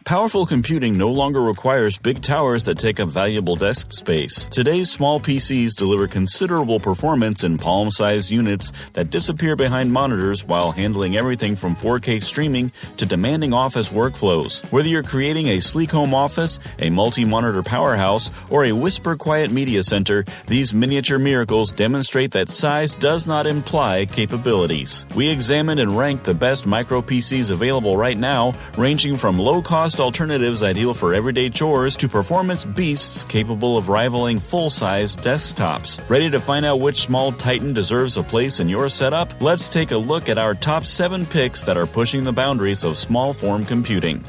Powerful computing no longer requires big towers that take up valuable desk space. Today's small PCs deliver considerable performance in palm-sized units that disappear behind monitors while handling everything from 4K streaming to demanding office workflows. Whether you're creating a sleek home office, a multi-monitor powerhouse, or a whisper-quiet media center, these miniature miracles demonstrate that size does not imply capabilities. We examined and ranked the best micro PCs available right now, ranging from low-cost alternatives ideal for everyday chores to performance beasts capable of rivaling full-size desktops. Ready to find out which small titan deserves a place in your setup? Let's take a look at our top 7 picks that are pushing the boundaries of small-form computing.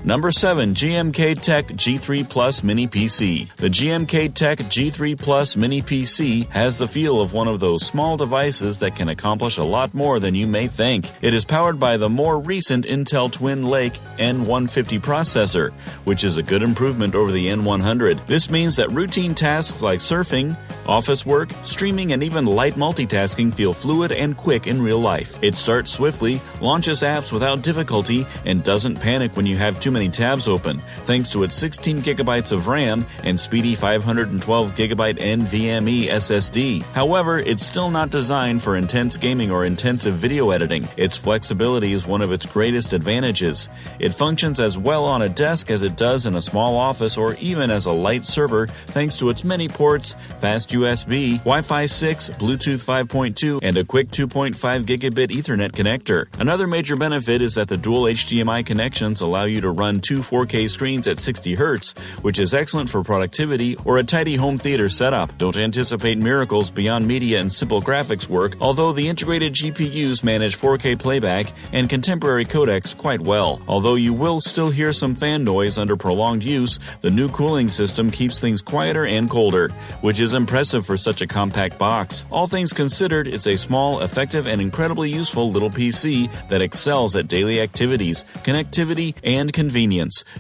Number 7. GMK Tech G3 Plus Mini PC. The GMK Tech G3 Plus Mini PC has the feel of one of those small devices that can accomplish a lot more than you may think. It is powered by the more recent Intel Twin Lake N150 processor, which is a good improvement over the N100. This means that routine tasks like surfing, office work, streaming, and even light multitasking feel fluid and quick in real life. It starts swiftly, launches apps without difficulty, and doesn't panic when you have too many tabs open, thanks to its 16 gigabytes of RAM and speedy 512 gigabyte NVMe SSD. However, it's still not designed for intense gaming or intensive video editing. Its flexibility is one of its greatest advantages. It functions as well on a desk as it does in a small office or even as a light server, thanks to its many ports, fast USB, Wi-Fi 6, Bluetooth 5.2, and a quick 2.5 gigabit Ethernet connector. Another major benefit is that the dual HDMI connections allow you to run 2 4K screens at 60 Hz, which is excellent for productivity or a tidy home theater setup. Don't anticipate miracles beyond media and simple graphics work, although the integrated GPUs manage 4K playback and contemporary codecs quite well. Although you will still hear some fan noise under prolonged use, the new cooling system keeps things quieter and colder, which is impressive for such a compact box. All things considered, it's a small, effective, and incredibly useful little PC that excels at daily activities, connectivity, and convenience.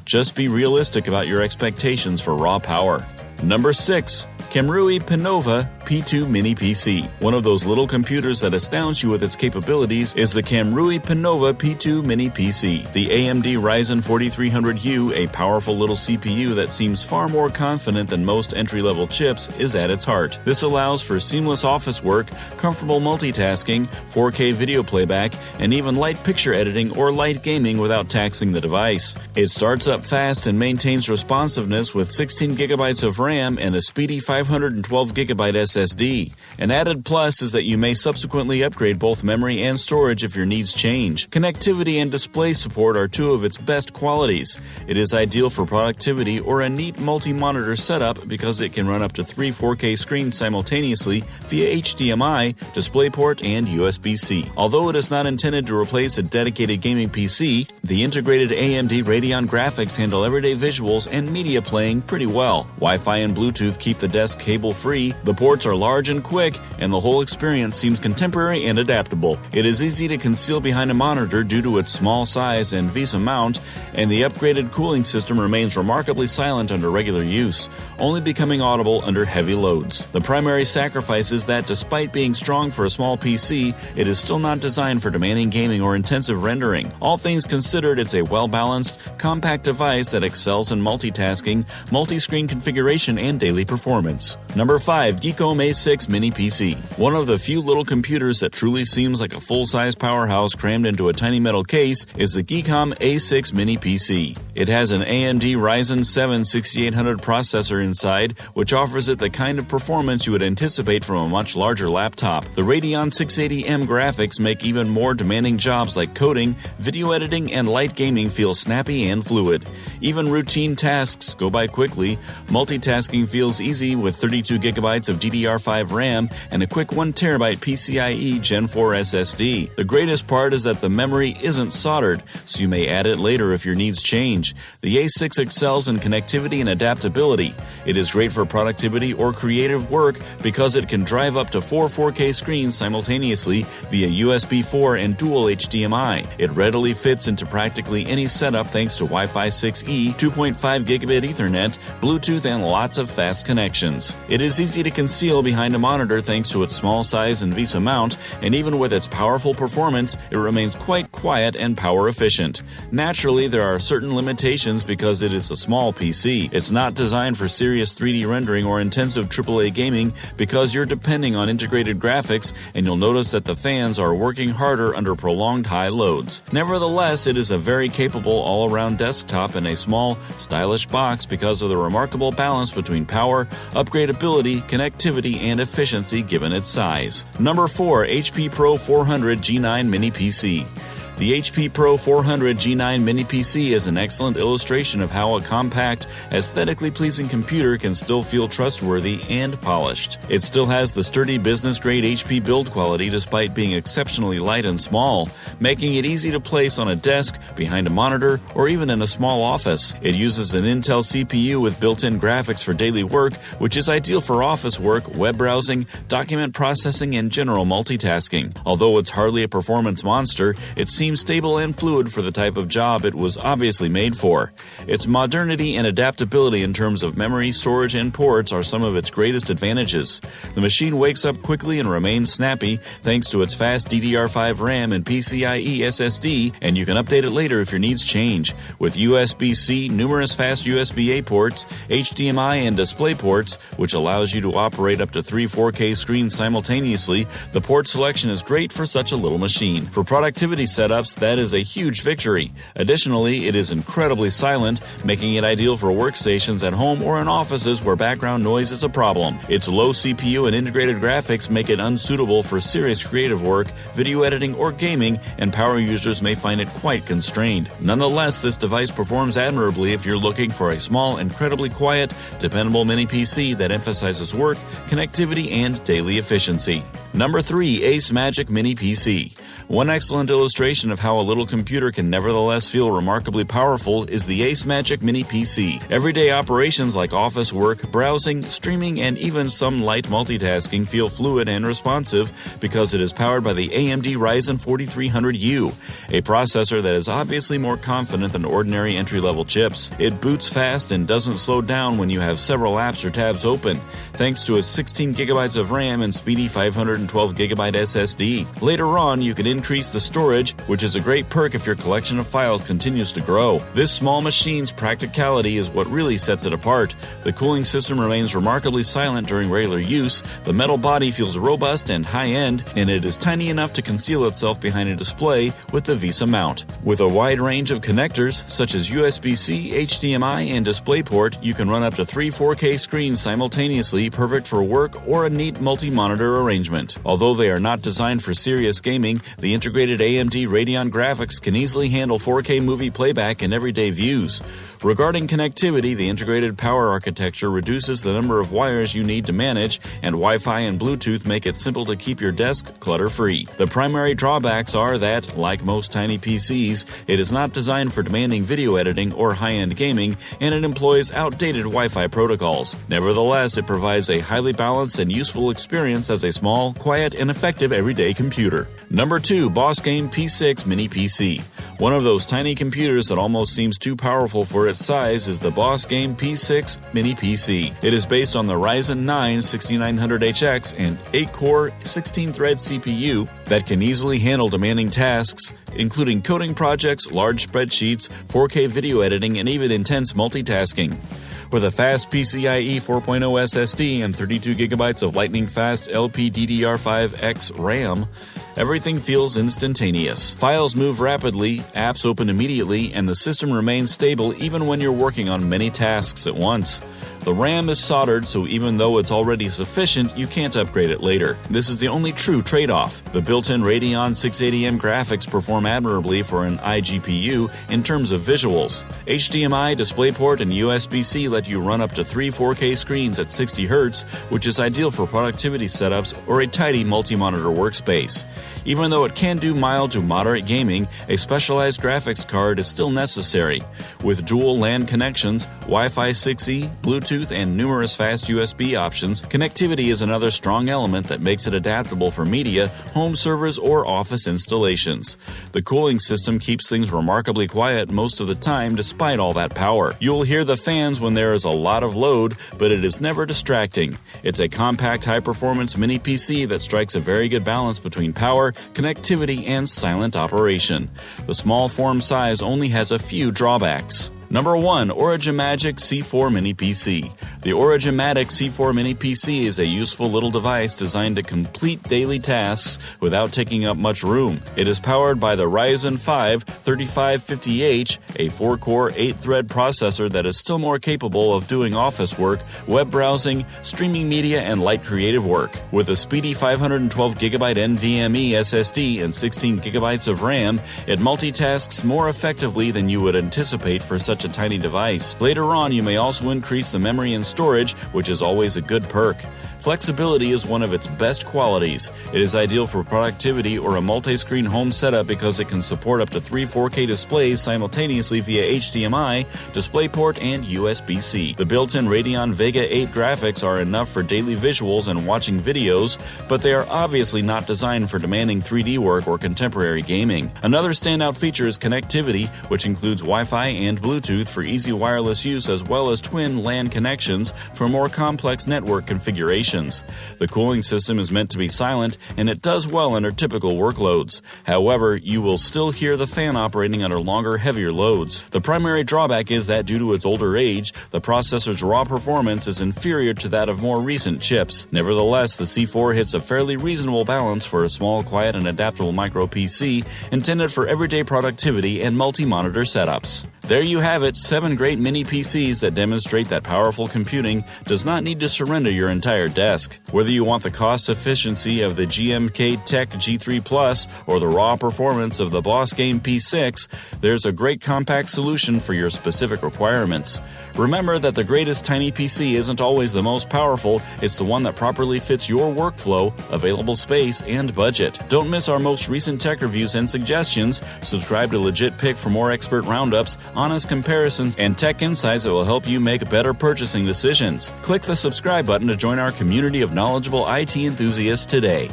Just be realistic about your expectations for raw power. Number 6. Camrui Pinova P2 Mini PC. One of those little computers that astounds you with its capabilities is the Camrui Pinova P2 Mini PC. The AMD Ryzen 4300U, a powerful little CPU that seems far more confident than most entry-level chips, is at its heart. This allows for seamless office work, comfortable multitasking, 4K video playback, and even light picture editing or light gaming without taxing the device. It starts up fast and maintains responsiveness with 16 gigabytes of RAM and a speedy 512 gigabyte SSD. An added plus is that you may subsequently upgrade both memory and storage if your needs change. Connectivity and display support are two of its best qualities. It is ideal for productivity or a neat multi-monitor setup because it can run up to 3 4K screens simultaneously via HDMI, DisplayPort, and USB-C. Although it is not intended to replace a dedicated gaming PC, the integrated AMD Radeon graphics handle everyday visuals and media playing pretty well. Wi-Fi and Bluetooth keep the desk cable-free, the ports are large and quick, and the whole experience seems contemporary and adaptable. It is easy to conceal behind a monitor due to its small size and VESA mount, and the upgraded cooling system remains remarkably silent under regular use, only becoming audible under heavy loads. The primary sacrifice is that despite being strong for a small PC, it is still not designed for demanding gaming or intensive rendering. All things considered, it's a well-balanced, compact device that excels in multitasking, multi-screen configuration, and daily performance. Number 5. Geekom A6 Mini PC. One of the few little computers that truly seems like a full-size powerhouse crammed into a tiny metal case is the Geekom A6 Mini PC. It has an AMD Ryzen 7 6800 processor inside, which offers it the kind of performance you would anticipate from a much larger laptop. The Radeon 680M graphics make even more demanding jobs like coding, video editing, and light gaming feel snappy and fluid. Even routine tasks go by quickly. Multitasking feels easy with 32 gigabytes of DDR5 RAM and a quick 1TB PCIe Gen 4 SSD. The greatest part is that the memory isn't soldered, so you may add it later if your needs change. The A6 excels in connectivity and adaptability. It is great for productivity or creative work because it can drive up to 4 4K screens simultaneously via USB 4 and dual HDMI. It readily fits into practically any setup thanks to Wi-Fi 6E, 2.5 gigabit Ethernet, Bluetooth, and lots of fast connections. buttons. It is easy to conceal behind a monitor thanks to its small size and VESA mount, and even with its powerful performance, it remains quite quiet and power efficient. Naturally, there are certain limitations because it is a small PC. It's not designed for serious 3D rendering or intensive AAA gaming because you're depending on integrated graphics, and you'll notice that the fans are working harder under prolonged high loads. Nevertheless, it is a very capable all-around desktop in a small, stylish box because of the remarkable balance between power, upgradability, connectivity, and efficiency given its size. Number 4. HP Pro 400 G9 Mini PC. The HP Pro 400 G9 Mini PC is an excellent illustration of how a compact, aesthetically pleasing computer can still feel trustworthy and polished. It still has the sturdy business-grade HP build quality despite being exceptionally light and small, making it easy to place on a desk, behind a monitor, or even in a small office. It uses an Intel CPU with built-in graphics for daily work, which is ideal for office work, web browsing, document processing, and general multitasking. Although it's hardly a performance monster, it seems stable and fluid for the type of job it was obviously made for. Its modernity and adaptability in terms of memory, storage, and ports are some of its greatest advantages. The machine wakes up quickly and remains snappy thanks to its fast DDR5 RAM and PCIe SSD, and you can update it later if your needs change. With USB-C, numerous fast USB-A ports, HDMI, and display ports, which allows you to operate up to 3 4K screens simultaneously, the port selection is great for such a little machine. For productivity setups, that is a huge victory. Additionally, it is incredibly silent, making it ideal for workstations at home or in offices where background noise is a problem. Its low CPU and integrated graphics make it unsuitable for serious creative work, video editing, or gaming, and power users may find it quite constrained. Nonetheless, this device performs admirably if you're looking for a small, incredibly quiet, dependable mini PC that emphasizes work, connectivity, and daily efficiency. Number 3. Ace Magic Mini PC. One excellent illustration of how a little computer can nevertheless feel remarkably powerful is the Ace Magic Mini PC. Everyday operations like office work, browsing, streaming, and even some light multitasking feel fluid and responsive because it is powered by the AMD Ryzen 4300U, a processor that is obviously more confident than ordinary entry-level chips. It boots fast and doesn't slow down when you have several apps or tabs open, thanks to its 16GB of RAM and speedy 512GB SSD. Later on, you can increase the storage, which is a great perk if your collection of files continues to grow. This small machine's practicality is what really sets it apart. The cooling system remains remarkably silent during regular use, the metal body feels robust and high-end, and it is tiny enough to conceal itself behind a display with the VESA mount. With a wide range of connectors, such as USB-C, HDMI, and DisplayPort, you can run up to 3 4K screens simultaneously, perfect for work or a neat multi-monitor arrangement. Although they are not designed for serious gaming, the integrated AMD Radeon graphics can easily handle 4K movie playback and everyday views. Regarding connectivity, the integrated power architecture reduces the number of wires you need to manage, and Wi-Fi and Bluetooth make it simple to keep your desk clutter-free. The primary drawbacks are that, like most tiny PCs, it is not designed for demanding video editing or high-end gaming, and it employs outdated Wi-Fi protocols. Nevertheless, it provides a highly balanced and useful experience as a small, quiet, and effective everyday computer. Number 2. Boss Game P6 Mini PC. One of those tiny computers that almost seems too powerful for its size is the Boss Game P6 Mini PC. It is based on the Ryzen 9 6900HX and 8-core, 16-thread CPU that can easily handle demanding tasks, including coding projects, large spreadsheets, 4K video editing, and even intense multitasking. With a fast PCIe 4.0 SSD and 32GB of lightning-fast LPDDR5X RAM, everything feels instantaneous. Files move rapidly, apps open immediately, and the system remains stable even when you're working on many tasks at once. The RAM is soldered, so even though it's already sufficient, you can't upgrade it later. This is the only true trade-off. The built-in Radeon 680M graphics perform admirably for an iGPU in terms of visuals. HDMI, DisplayPort, and USB-C let you run up to 3 4K screens at 60 Hz, which is ideal for productivity setups or a tidy multi-monitor workspace. Even though it can do mild to moderate gaming, a specialized graphics card is still necessary. With dual LAN connections, Wi-Fi 6E, Bluetooth, and numerous fast USB options, connectivity is another strong element that makes it adaptable for media, home servers, or office installations. The cooling system keeps things remarkably quiet most of the time despite all that power. You'll hear the fans when there is a lot of load, but it is never distracting. It's a compact, high-performance mini PC that strikes a very good balance between power, connectivity, and silent operation. The small form size only has a few drawbacks. Number 1. Origimagic C4 Mini PC. The Origimatic C4 Mini PC is a useful little device designed to complete daily tasks without taking up much room. It is powered by the Ryzen 5 3550H, a 4-core, 8-thread processor that is still more capable of doing office work, web browsing, streaming media, and light creative work. With a speedy 512GB NVMe SSD and 16GB of RAM, it multitasks more effectively than you would anticipate for such a tiny device. Later on, you may also increase the memory and storage, which is always a good perk. Flexibility is one of its best qualities. It is ideal for productivity or a multi-screen home setup because it can support up to 3 4K displays simultaneously via HDMI, DisplayPort, and USB-C. The built-in Radeon Vega 8 graphics are enough for daily visuals and watching videos, but they are obviously not designed for demanding 3D work or contemporary gaming. Another standout feature is connectivity, which includes Wi-Fi and Bluetooth for easy wireless use as well as twin LAN connections for more complex network configurations. The cooling system is meant to be silent, and it does well under typical workloads. However, you will still hear the fan operating under longer, heavier loads. The primary drawback is that due to its older age, the processor's raw performance is inferior to that of more recent chips. Nevertheless, the C4 hits a fairly reasonable balance for a small, quiet, and adaptable micro PC intended for everyday productivity and multi-monitor setups. There you have it, 7 great mini PCs that demonstrate that powerful computing does not need to surrender your entire desk. Whether you want the cost efficiency of the GMK Tech G3 Plus or the raw performance of the Boss Game P6, there's a great compact solution for your specific requirements. Remember that the greatest tiny PC isn't always the most powerful, it's the one that properly fits your workflow, available space, and budget. Don't miss our most recent tech reviews and suggestions. Subscribe to Legit Pick for more expert roundups, honest comparisons, and tech insights that will help you make better purchasing decisions. Click the subscribe button to join our community of knowledgeable IT enthusiasts today.